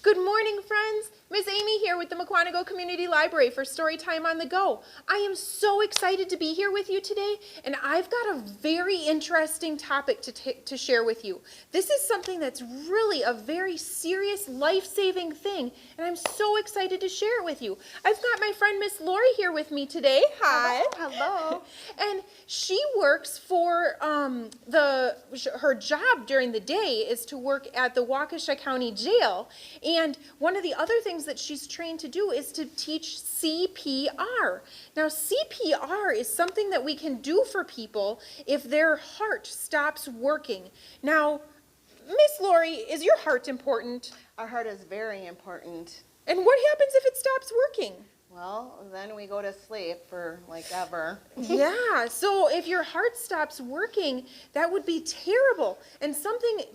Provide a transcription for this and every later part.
Good morning, friends. Miss Amy here with the Go Community Library for Storytime on the Go. I am so excited to be here with you today, and I've got a very interesting topic to share with you. This is something that's really a very serious, life-saving thing, and I'm so excited to share it with you. I've got my friend Miss Lori here with me today. Hi. Hello. And she works for her job during the day is to work at the Waukesha County Jail. And one of the other things that she's trained to do is to teach CPR. Now, CPR is something that we can do for people if their heart stops working. Now, Miss Lori, is your heart important? Our heart is very important. And what happens if it stops working? Well, then we go to sleep for like ever. Yeah, so if your heart stops working, that would be terrible. And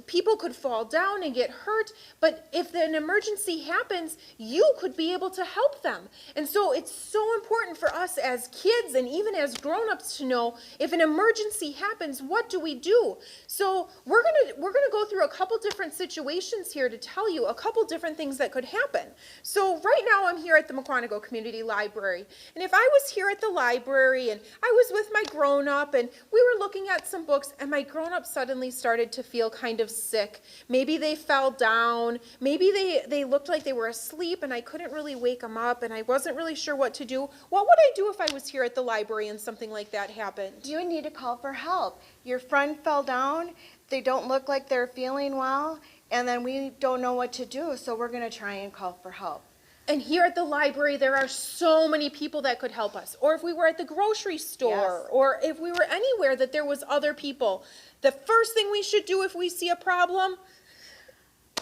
people could fall down and get hurt, but if an emergency happens, you could be able to help them. And so it's so important for us as kids and even as grown-ups to know if an emergency happens, what do we do? So we're gonna go through a couple different situations here to tell you a couple different things that could happen. So right now I'm here at the Go Community Library. And if I was here at the library and I was with my grown-up and we were looking at some books and my grown-up suddenly started to feel kind of sick. Maybe they fell down. Maybe they looked like they were asleep and I couldn't really wake them up and I wasn't really sure what to do. What would I do if I was here at the library and something like that happened? You need to call for help. Your friend fell down. They don't look like they're feeling well. And then we don't know what to do. So we're going to try and call for help. And here at the library, there are so many people that could help us. Or if we were at the grocery store, Yes. or if we were anywhere that there was other people. The first thing we should do if we see a problem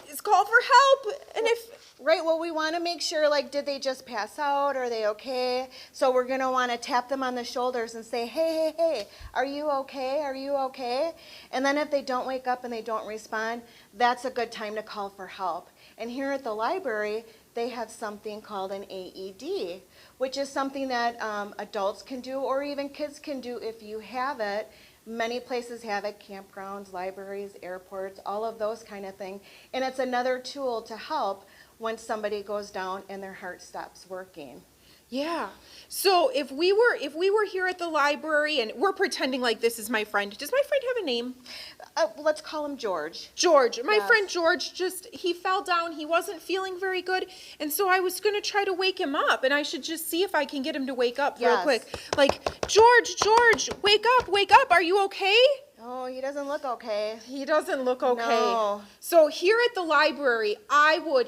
is call for help. And Right, well, we want to make sure, like, did they just pass out? Are they okay? So we're going to want to tap them on the shoulders and say, hey, are you okay? Are you okay? And then if they don't wake up and they don't respond, that's a good time to call for help. And here at the library, they have something called an AED, which is something that adults can do or even kids can do if you have it. Many places have it, campgrounds, libraries, airports, all of those kind of things. And it's another tool to help when somebody goes down and their heart stops working. yeah. So if we were here at the library and we're pretending like this is my friend. Does my friend have a name? Let's call him George. George. My Yes. friend George he fell down. He wasn't feeling very good. And so I was going to try to wake him up. And I should just see if I can get him to wake up real Yes. quick. Like, George, wake up. Are you okay? Oh, he doesn't look okay. He doesn't look okay. No. So here at the library,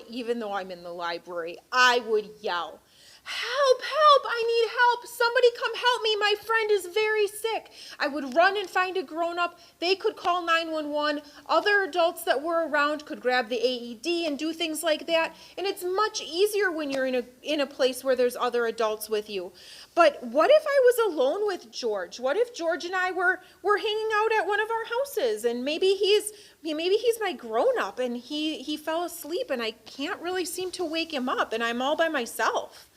even though I'm in the library, I would yell, help, I need help. Somebody come help me. My friend is very sick. I would run and find a grown-up. They could call 911. Other adults that were around could grab the AED and do things like that. And it's much easier when you're in a place where there's other adults with you. But what if I was alone with George? What if George and I were hanging out at one of our houses and maybe he's my grown-up and he fell asleep and I can't really seem to wake him up and I'm all by myself?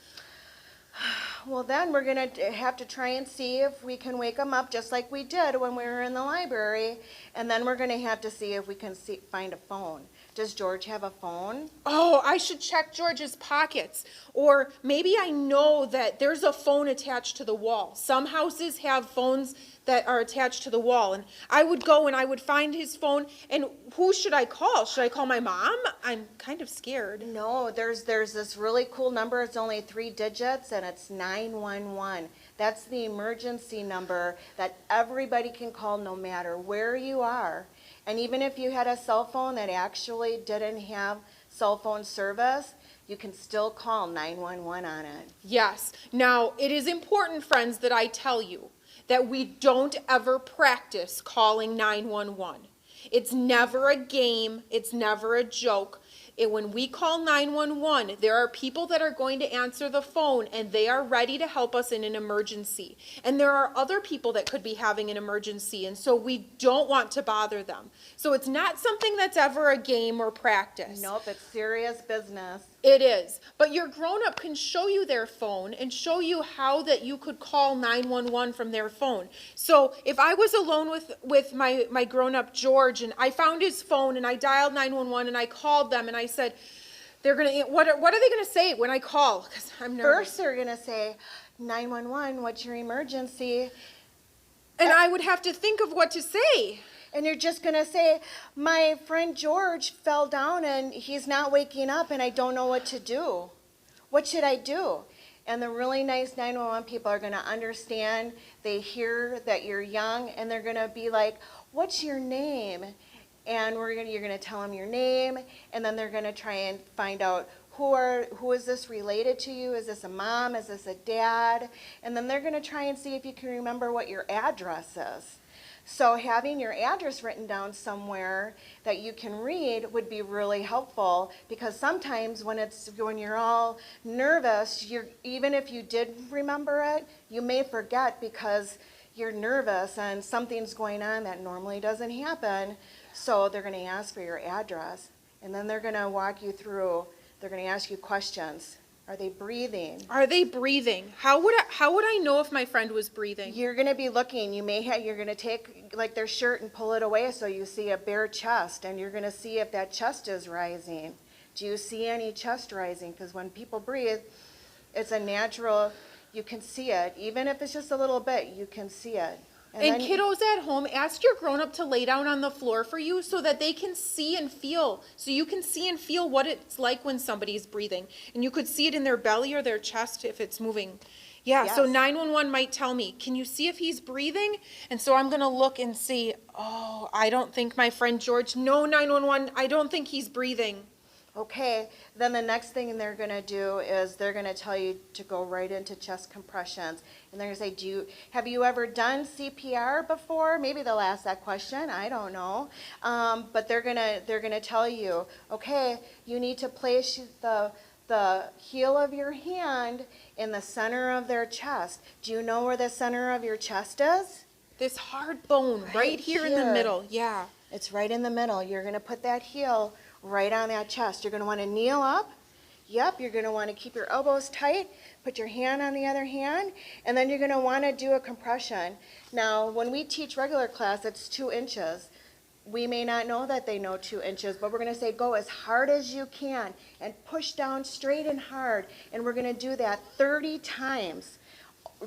Well, then we're going to have to try and see if we can wake him up just like we did when we were in the library. And then we're going to have to see if we can find a phone. Does George have a phone? Oh, I should check George's pockets. Or maybe I know that there's a phone attached to the wall. Some houses have phones that are attached to the wall. And I would go and I would find his phone. And who should I call? Should I call my mom? I'm kind of scared. No, there's this really cool number. It's only 3 digits, and it's 911. That's the emergency number that everybody can call no matter where you are. And even if you had a cell phone that actually didn't have cell phone service, you can still call 911 on it. Yes. Now, it is important, friends, that I tell you that we don't ever practice calling 911. It's never a game. It's never a joke. When we call 911, there are people that are going to answer the phone and they are ready to help us in an emergency. And there are other people that could be having an emergency, and so we don't want to bother them. So it's not something that's ever a game or practice. Nope, it's serious business. It is. But your grown-up can show you their phone and show you how that you could call 911 from their phone. So if I was alone with my grown-up George and I found his phone and I dialed 911 and I called them and I said, They're gonna, what are they gonna say when I call? Because I'm nervous. First, they're going to say, 911, what's your emergency? And I would have to think of what to say. And you're just going to say, my friend George fell down and he's not waking up and I don't know what to do. What should I do? And the really nice 911 people are going to understand. They hear that you're young and they're going to be like, what's your name? And you're going to tell them your name, and then they're going to try and find out who is this related to you? Is this a mom? Is this a dad? And then they're going to try and see if you can remember what your address is. So having your address written down somewhere that you can read would be really helpful, because sometimes when you're all nervous, even if you did remember it, you may forget because you're nervous and something's going on that normally doesn't happen. So they're going to ask for your address, and then they're going to walk you through. They're going to ask you questions. Are they breathing? Are they breathing? How would I know if my friend was breathing? You're going to be looking. You're going to take like their shirt and pull it away so you see a bare chest, and you're going to see if that chest is rising. Do you see any chest rising? Because when people breathe, it's a natural, you can see it. Even if it's just a little bit, you can see it. And kiddos at home, ask your grown-up to lay down on the floor for you so that they can see and feel. So you can see and feel what it's like when somebody's breathing. And you could see it in their belly or their chest if it's moving. Yeah, Yes. So 911 might tell me, can you see if he's breathing? And so I'm going to look and see, oh, I don't think my friend George, no, 911, I don't think he's breathing. Okay, then the next thing they're going to do is they're going to tell you to go right into chest compressions. And they're going to say, have you ever done CPR before? Maybe they'll ask that question, I don't know. But they're going to tell you, okay, you need to place the heel of your hand in the center of their chest. Do you know where the center of your chest is? This hard bone right here in the middle, yeah. It's right in the middle. You're going to put that heel right on that chest. You're going to want to kneel up. Yep, you're going to want to keep your elbows tight. Put your hand on the other hand, and then you're going to want to do a compression. Now, when we teach regular class, it's 2 inches. We may not know that they know 2 inches, but we're going to say go as hard as you can and push down straight and hard, and we're going to do that 30 times.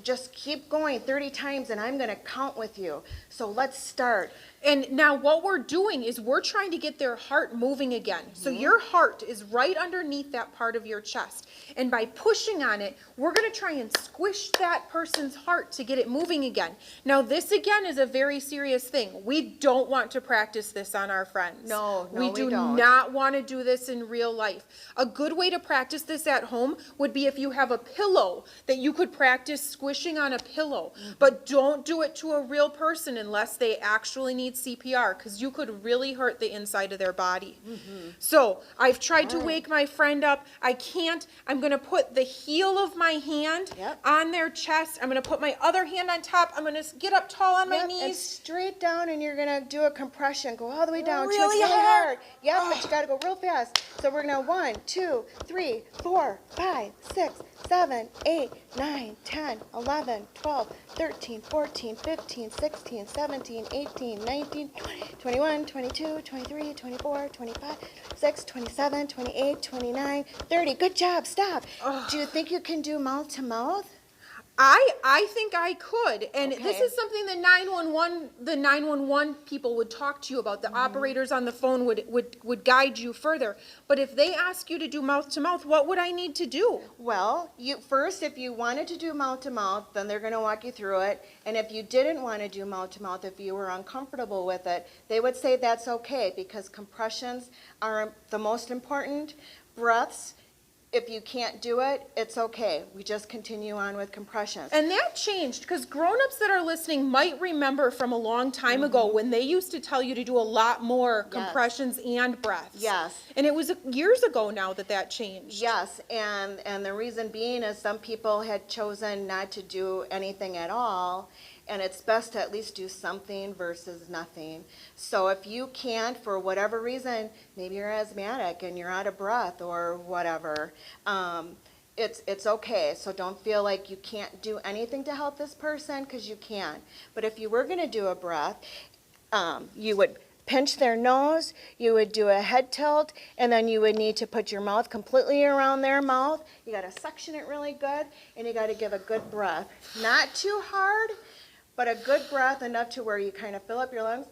Just keep going 30 times, and I'm going to count with you. So let's start. And now what we're doing is we're trying to get their heart moving again. So your heart is right underneath that part of your chest. And by pushing on it, we're going to try and squish that person's heart to get it moving again. Now this again is a very serious thing. We don't want to practice this on our friends. No, we don't. not want to do this in real life. A good way to practice this at home would be if you have a pillow that you could practice squishing on a pillow. But don't do it to a real person unless they actually need CPR, because you could really hurt the inside of their body. So I've tried to wake my friend up. I can't. I'm going to put the heel of my hand on their chest. I'm going to put my other hand on top. I'm going to get up tall on my knees. And straight down, and you're going to do a compression. Go all the way down. Really really hard. Yep, but you got to go real fast. So we're going to 1, 2, 3, 4, 5, 6, 7, 8, 9, 10, 11, 12, 13, 14, 15, 16, 17, 18, 19, 20, 21, 22, 23, 24, 25, 26, 27, 28, 29, 30. Good job. Stop. Do you think you can do mouth to mouth? I think I could, and this Okay. is something the 911 people would talk to you about. The operators on the phone would guide you further. But if they ask you to do mouth to mouth, what would I need to do? Well, first, if you wanted to do mouth to mouth, then they're going to walk you through it. And if you didn't want to do mouth to mouth, if you were uncomfortable with it, they would say that's okay, because compressions are the most important. Breaths, if you can't do it, it's okay. We just continue on with compressions. And that changed, because grown-ups that are listening might remember from a long time ago when they used to tell you to do a lot more compressions and breaths. Yes. And it was years ago now that changed. Yes, and the reason being is some people had chosen not to do anything at all, and it's best to at least do something versus nothing. So if you can't, for whatever reason, maybe you're asthmatic and you're out of breath or whatever, it's okay. So don't feel like you can't do anything to help this person, because you can. But if you were going to do a breath, you would pinch their nose, you would do a head tilt, and then you would need to put your mouth completely around their mouth. You got to suction it really good, and you got to give a good breath. Not too hard, but a good breath enough to where you kind of fill up your lungs.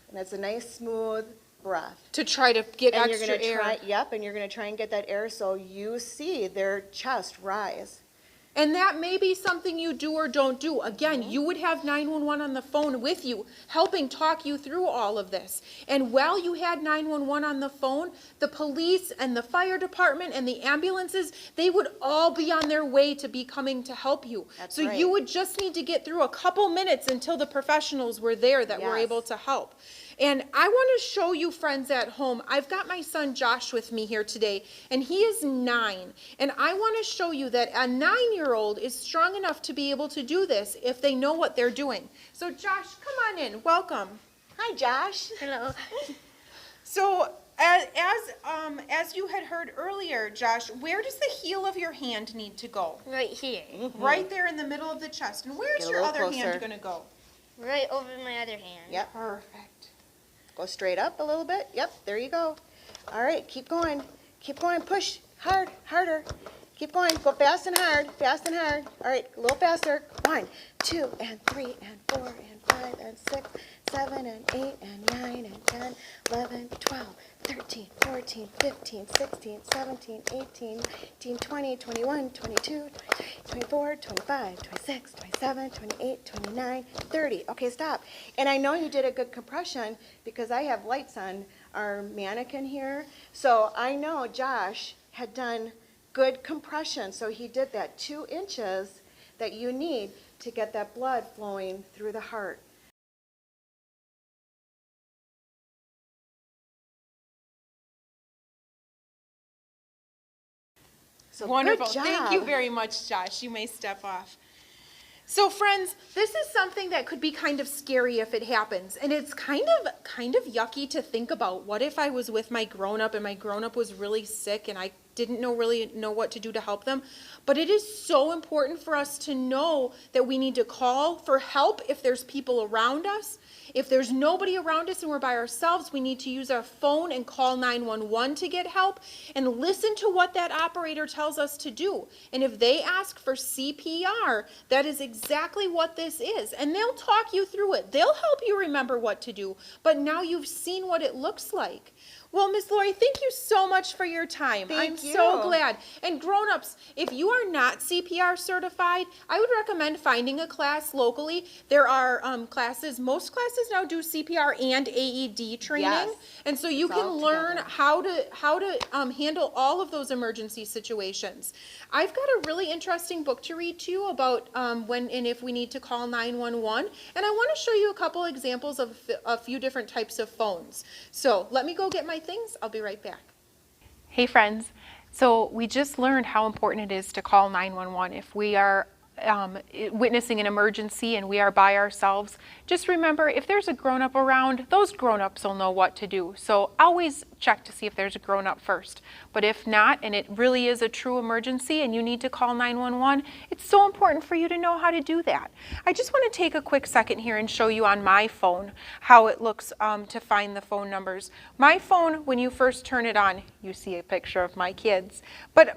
And it's a nice smooth breath. To try to get And extra you're gonna air. try, yep, and you're gonna try and get that air so you see their chest rise. And that may be something you do or don't do. Again, you would have 911 on the phone with you, helping talk you through all of this. And while you had 911 on the phone, the police and the fire department and the ambulances, they would all be on their way to be coming to help you. That's so right. you would just need to get through a couple minutes until the professionals were there that were Yes. able to help. And I want to show you, friends at home, I've got my son Josh with me here today, and he is 9. And I want to show you that a 9-year-old is strong enough to be able to do this if they know what they're doing. So Josh, come on in. Welcome. Hi, Josh. Hello. So as you had heard earlier, Josh, where does the heel of your hand need to go? Right here. Right there in the middle of the chest. And where's Get a your little other hand closer. going to go? Right over my other hand. Yep. Perfect. Go straight up a little bit. Yep, there you go. All right, keep going. Keep going. Push hard, harder. Keep going. Go fast and hard. Fast and hard. All right, a little faster. 1, 2, and 3, and 4, and 5, and 6, 7, and 8, and 9, and 10, 11, 12, 13, 14, 15, 16, 17, 18, 19, 20, 21, 22, 23, 24, 25, 26, 27, 28, 29, 30. Okay, stop. And I know you did a good compression because I have lights on our mannequin here. So I know Josh had done good compression. So he did that 2 inches that you need to get that blood flowing through the heart. So Wonderful. Good job. Thank you very much, Josh. You may step off. So friends, this is something that could be kind of scary if it happens. And it's kind of yucky to think about. What if I was with my grown-up and my grown-up was really sick and I didn't really know what to do to help them? But it is so important for us to know that we need to call for help if there's people around us. If there's nobody around us and we're by ourselves, we need to use our phone and call 911 to get help and listen to what that operator tells us to do. And if they ask for CPR, that is exactly what this is. And they'll talk you through it. They'll help you remember what to do. But now you've seen what it looks like. Well, Miss Lori, thank you so much for your time. Thank I'm you. so glad. And grown-ups, if you are not CPR certified, I would recommend finding a class locally. There are classes, most classes now do CPR and AED training. Yes. And so you It's can all learn together. how to handle all of those emergency situations. I've got a really interesting book to read to you about when and if we need to call 911. And I want to show you a couple examples of a few different types of phones. So let me go get my things. I'll be right back. Hey friends, so we just learned how important it is to call 911 if we are witnessing an emergency and we are by ourselves. Just remember, if there's a grown-up around, those grown-ups will know what to do. So always check to see if there's a grown-up first. But if not, and it really is a true emergency and you need to call 911, it's so important for you to know how to do that. I just want to take a quick second here and show you on my phone how it looks to find the phone numbers. My phone, when you first turn it on, you see a picture of my kids. But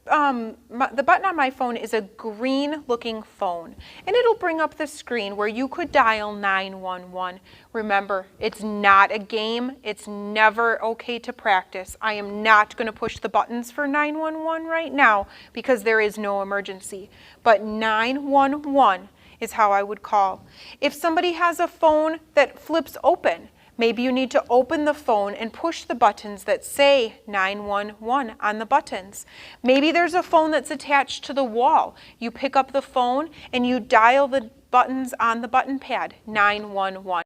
the button on my phone is a green looking phone, and it'll bring up the screen where you could dial 911. Remember, it's not a game. It's never okay to practice. I am not going to push the buttons for 911 right now because there is no emergency. But 911 is how I would call. If somebody has a phone that flips open, maybe you need to open the phone and push the buttons that say 911 on the buttons. Maybe there's a phone that's attached to the wall. You pick up the phone and you dial the buttons on the button pad, 911.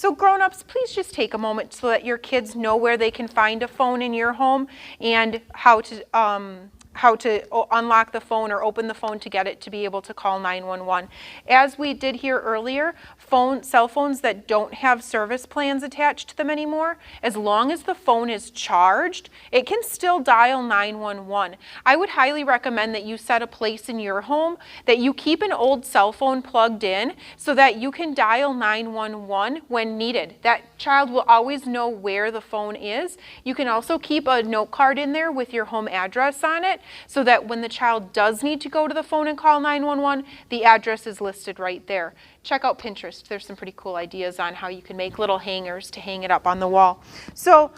So grown-ups, please just take a moment so that your kids know where they can find a phone in your home and how to unlock the phone or open the phone to get it to be able to call 911. As we did here earlier, cell phones that don't have service plans attached to them anymore, as long as the phone is charged, it can still dial 911. I would highly recommend that you set a place in your home that you keep an old cell phone plugged in so that you can dial 911 when needed. That child will always know where the phone is. You can also keep a note card in there with your home address on it, so that when the child does need to go to the phone and call 911, the address is listed right there. Check out Pinterest. There's some pretty cool ideas on how you can make little hangers to hang it up on the wall. So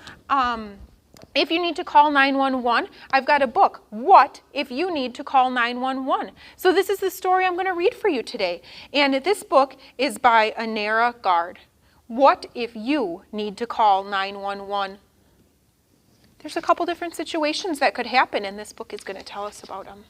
if you need to call 911, I've got a book, What If You Need to Call 911? So this is the story I'm going to read for you today. And this book is by Anera Gard. What if you need to call 911? There's a couple different situations that could happen, and this book is going to tell us about them.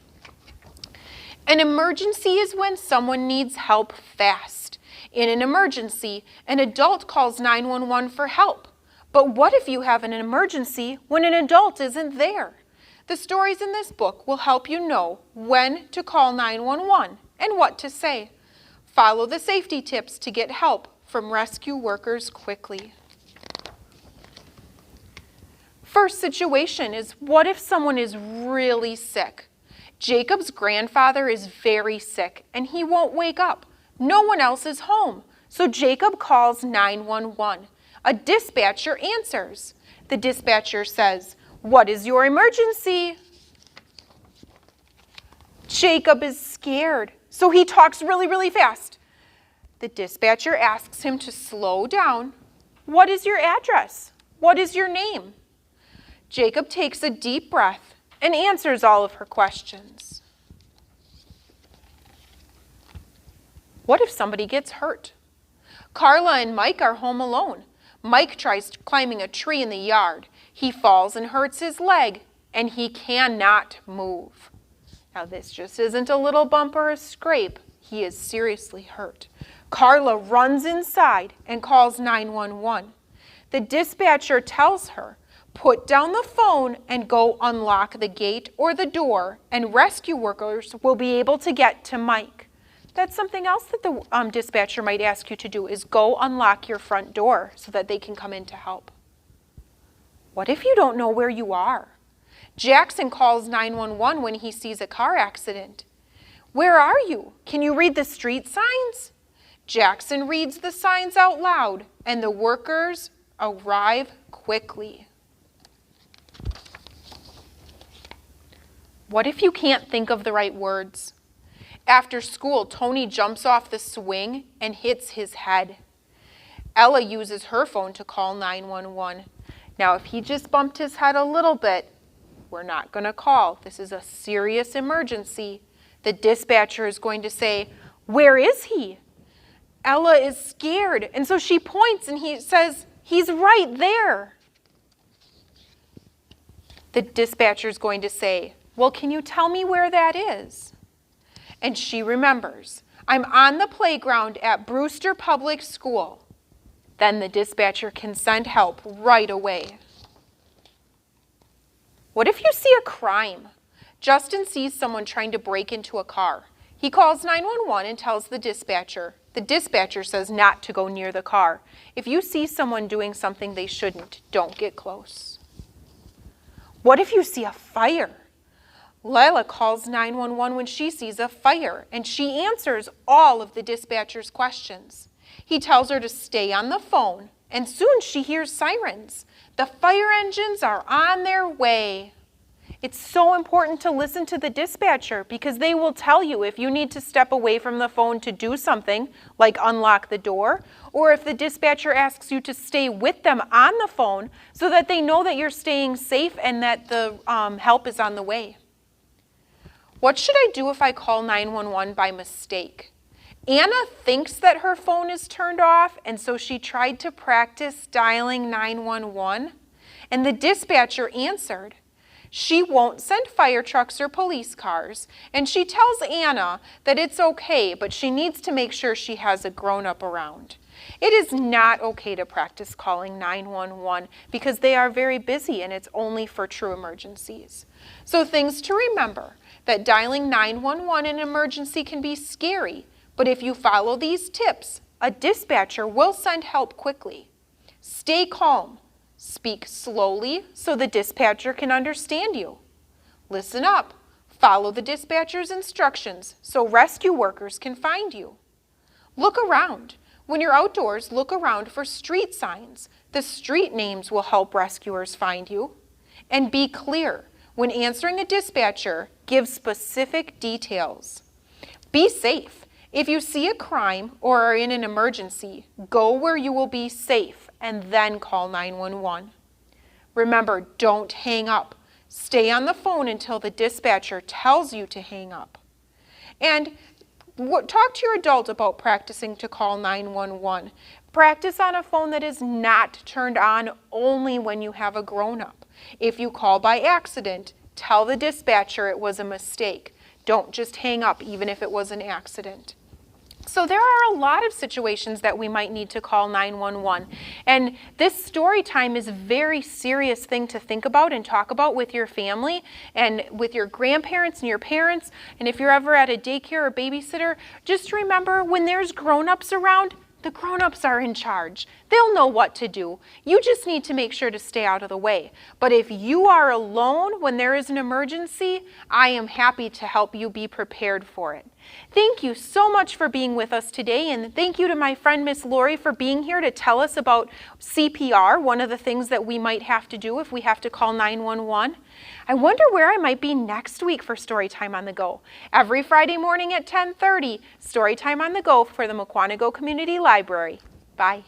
An emergency is when someone needs help fast. In an emergency, an adult calls 911 for help. But what if you have an emergency when an adult isn't there? The stories in this book will help you know when to call 911 and what to say. Follow the safety tips to get help from rescue workers quickly. First situation is, what if someone is really sick? Jacob's grandfather is very sick and he won't wake up. No one else is home, so Jacob calls 911. A dispatcher answers. The dispatcher says, "What is your emergency?" Jacob is scared, so he talks really, really fast. The dispatcher asks him to slow down. "What is your address? What is your name?" Jacob takes a deep breath and answers all of her questions. What if somebody gets hurt? Carla and Mike are home alone. Mike tries climbing a tree in the yard. He falls and hurts his leg, and he cannot move. Now this just isn't a little bump or a scrape. He is seriously hurt. Carla runs inside and calls 911. The dispatcher tells her, "Put down the phone and go unlock the gate or the door, and rescue workers will be able to get to Mike." That's something else that the dispatcher might ask you to do, is go unlock your front door so that they can come in to help. What if you don't know where you are? Jackson calls 911 when he sees a car accident. "Where are you? Can you read the street signs?" Jackson reads the signs out loud, and the workers arrive quickly. What if you can't think of the right words? After school, Tony jumps off the swing and hits his head. Ella uses her phone to call 911. Now, if he just bumped his head a little bit, we're not going to call. This is a serious emergency. The dispatcher is going to say, "Where is he?" Ella is scared, and so she points and he says, "He's right there." The dispatcher is going to say, "Well, can you tell me where that is?" And she remembers, "I'm on the playground at Brewster Public School." Then the dispatcher can send help right away. What if you see a crime? Justin sees someone trying to break into a car. He calls 911 and tells the dispatcher. The dispatcher says not to go near the car. If you see someone doing something they shouldn't, don't get close. What if you see a fire? Lila calls 911 when she sees a fire, and she answers all of the dispatcher's questions. He tells her to stay on the phone, and soon she hears sirens. The fire engines are on their way. It's so important to listen to the dispatcher because they will tell you if you need to step away from the phone to do something, like unlock the door, or if the dispatcher asks you to stay with them on the phone so that they know that you're staying safe and that the help is on the way. What should I do if I call 911 by mistake? Anna thinks that her phone is turned off, and so she tried to practice dialing 911, and the dispatcher answered. She won't send fire trucks or police cars, and she tells Anna that it's okay, but she needs to make sure she has a grown-up around. It is not okay to practice calling 911 because they are very busy and it's only for true emergencies. So things to remember, that dialing 911 in an emergency can be scary, but if you follow these tips, a dispatcher will send help quickly. Stay calm. Speak slowly so the dispatcher can understand you. Listen up. Follow the dispatcher's instructions so rescue workers can find you. Look around. When you're outdoors, look around for street signs. The street names will help rescuers find you. And be clear. When answering a dispatcher, give specific details. Be safe. If you see a crime or are in an emergency, go where you will be safe and then call 911. Remember, don't hang up. Stay on the phone until the dispatcher tells you to hang up. And talk to your adult about practicing to call 911. Practice on a phone that is not turned on only when you have a grown-up. If you call by accident, tell the dispatcher it was a mistake. Don't just hang up even if it was an accident. So there are a lot of situations that we might need to call 911. And this story time is a very serious thing to think about and talk about with your family and with your grandparents and your parents. And if you're ever at a daycare or babysitter, just remember when there's grown-ups around, the grown-ups are in charge. They'll know what to do. You just need to make sure to stay out of the way. But if you are alone when there is an emergency, I am happy to help you be prepared for it. Thank you so much for being with us today, and thank you to my friend Miss Lori for being here to tell us about CPR, one of the things that we might have to do if we have to call 911. I wonder where I might be next week for Storytime on the Go. Every Friday morning at 10:30, Storytime on the Go for the Mukwonago Community Library. Bye.